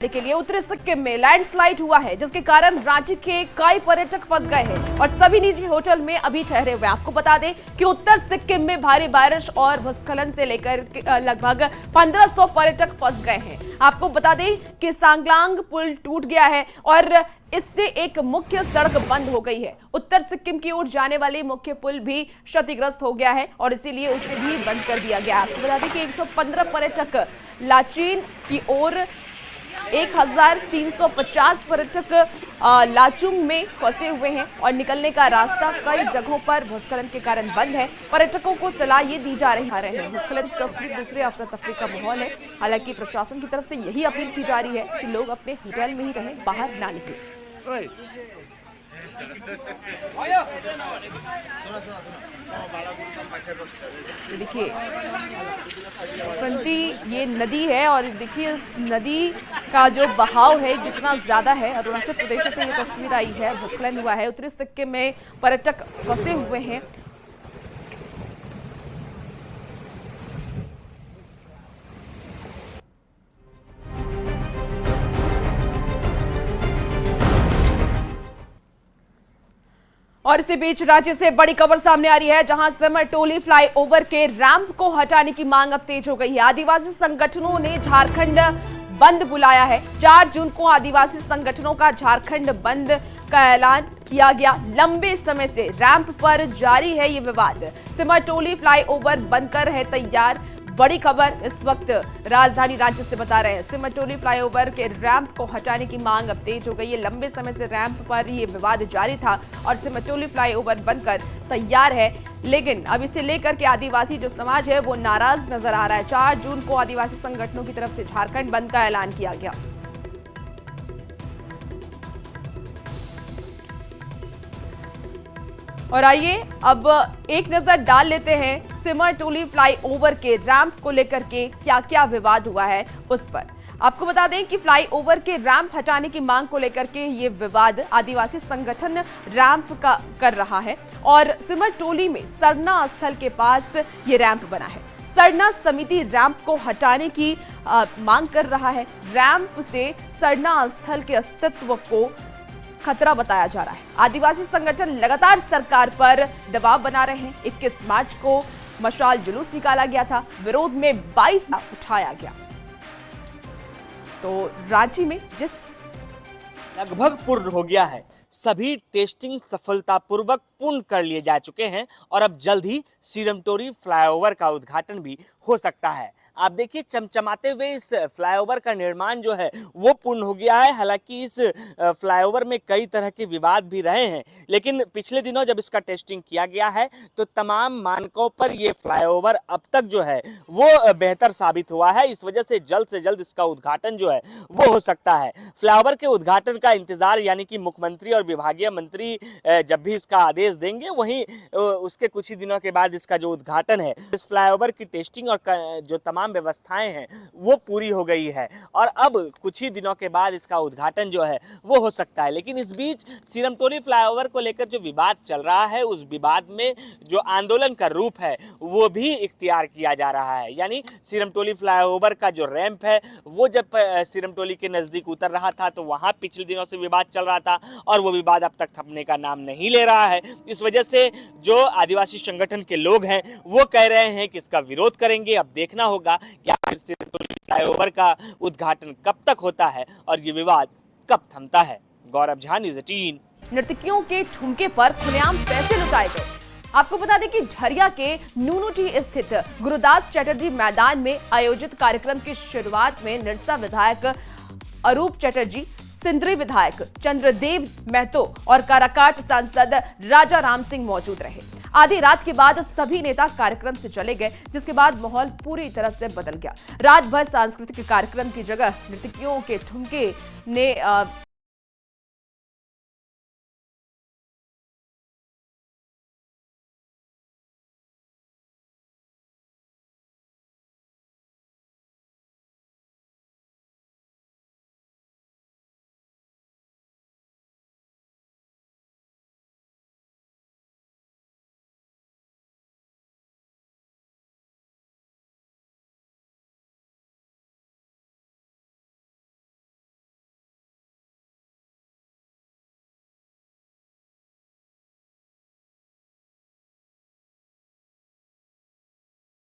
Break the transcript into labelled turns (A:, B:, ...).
A: के लिए उत्तरी सिक्किम में लैंडस्लाइड हुआ है, जिसके कारण रांची के कई पर्यटक फंस गए हैं और सभी निजी होटल में अभी ठहरे हुए। आपको बता दें कि उत्तर सिक्किम में भारी बारिश और भूस्खलन से लेकर लगभग 1500 पर्यटक फंस गए हैं। आपको बता दें कि सांगलांग पुल टूट गया है और इससे एक मुख्य सड़क बंद हो गई है। उत्तर सिक्किम की ओर जाने वाली मुख्य पुल भी क्षतिग्रस्त हो गया है और इसीलिए उसे भी बंद कर दिया गया। आपको बता दें कि 115 पर्यटक लाचीन की ओर 1350 पर्यटक लाचुंग में फंसे हुए हैं और निकलने का रास्ता कई जगहों पर भूस्खलन के कारण बंद है। पर्यटकों को सलाह ये दी जा रही है। भूस्खलन की तस्वीर दूसरे अफरा तफरी का माहौल है। हालांकि प्रशासन की तरफ से यही अपील की जा रही है कि लोग अपने होटल में ही रहें, बाहर ना निकलें। देखिए फंती ये नदी है और देखिए इस नदी का जो बहाव है कितना ज्यादा है। अरुणाचल प्रदेश से ये तस्वीर आई है, भूस्खलन हुआ है, उत्तरी सिक्किम में पर्यटक फंसे हुए हैं। और इसी बीच राज्य से बड़ी खबर सामने आ रही है, जहां सिमरटोली फ्लाईओवर के रैंप को हटाने की मांग अब तेज हो गई है। आदिवासी संगठनों ने झारखंड बंद बुलाया है। 4 जून को आदिवासी संगठनों का झारखंड बंद का ऐलान किया गया। लंबे समय से रैंप पर जारी है ये विवाद। सिमरटोली फ्लाईओवर बनकर है तैयार। बड़ी खबर इस वक्त राजधानी रांची से बता रहे हैं। सिमरटोली फ्लाईओवर के रैंप को हटाने की मांग अब तेज हो गई है। लंबे समय से रैंप पर ये विवाद जारी था और सिमरटोली फ्लाईओवर बनकर तैयार है, लेकिन अब इसे लेकर के आदिवासी जो समाज है वो नाराज नजर आ रहा है। 4 जून को आदिवासी संगठनों की तरफ से झारखंड बंद का ऐलान किया गया। और आइए अब एक नजर डाल लेते हैं सिमरटोली फ्लाईओवर के रैंप को लेकर के क्या क्या विवाद हुआ है उस पर। आपको बता दें कि फ्लाईओवर के रैंप हटाने की मांग को लेकर के ये विवाद आदिवासी संगठन रैंप का कर रहा है और सिमरटोली में सरना स्थल के पास ये रैंप बना है। सरना समिति रैंप को हटाने की मांग कर रहा है। रैंप से सरना स्थल के अस्तित्व को खतरा बताया जा रहा है। आदिवासी संगठन लगातार सरकार पर दबाव बना रहे हैं। 21 मार्च को मशाल जुलूस निकाला गया था, विरोध में 22 उठाया गया। तो रांची में जिस
B: लगभग पूर्ण हो गया है, सभी टेस्टिंग सफलतापूर्वक पूर्ण कर लिए जा चुके हैं और अब जल्द ही सिमरटोली फ्लाईओवर का उद्घाटन भी हो सकता है। आप देखिए चमचमाते हुए इस फ्लाईओवर का निर्माण जो है वो पूर्ण हो गया है। हालांकि इस फ्लाईओवर में कई तरह के विवाद भी रहे हैं, लेकिन पिछले दिनों जब इसका टेस्टिंग किया गया है तो तमाम मानकों पर ये फ्लाईओवर अब तक जो है वो बेहतर साबित हुआ है। इस वजह से जल्द इसका उद्घाटन जो है वो हो सकता है। फ्लाईओवर के उद्घाटन का इंतजार यानी कि मुख्यमंत्री और विभागीय मंत्री जब भी इसका आदेश देंगे वहीं उसके कुछ ही दिनों के बाद इसका जो उद्घाटन है, इस फ्लाईओवर की टेस्टिंग और जो तमाम व्यवस्थाएं हैं वो पूरी हो गई है और अब कुछ ही दिनों के बाद इसका उद्घाटन जो है वो हो सकता है। लेकिन इस बीच सिमरटोली फ्लाईओवर को लेकर जो विवाद चल रहा है, उस विवाद में जो आंदोलन का रूप है वो भी इख्तियार किया जा रहा है। यानी सिमरटोली फ्लाईओवर का जो रैंप है वो जब सिमरटोली के नजदीक उतर रहा था तो वहां पिछले दिनों से विवाद चल रहा था और वो विवाद अब तक थमने का नाम नहीं ले रहा है। इस वजह से जो आदिवासी संगठन के लोग हैं वो कह रहे हैं कि इसका विरोध करेंगे। अब देखना होगा कि आखिर सिमरटोली फ्लाईओवर का उद्घाटन कब तक होता है और ये विवाद कब थमता है। गौरव झा, न्यूज़ 18।
A: नर्तकियों के ठुमके पर खुलेआम पैसे लुटाए गए। आपको बता दें कि झरिया के नूनूटी स्थित गुरुदास चटर्जी मैदान में आयोजित कार्यक्रम की शुरुआत में निरसा विधायक अरूप चटर्जी, सिंदरी विधायक चंद्रदेव महतो और काराकाट सांसद राजा राम सिंह मौजूद रहे। आधी रात के बाद सभी नेता कार्यक्रम से चले गए, जिसके बाद माहौल पूरी तरह से बदल गया। रात भर सांस्कृतिक कार्यक्रम की जगह नर्तकियों के ठुमके ने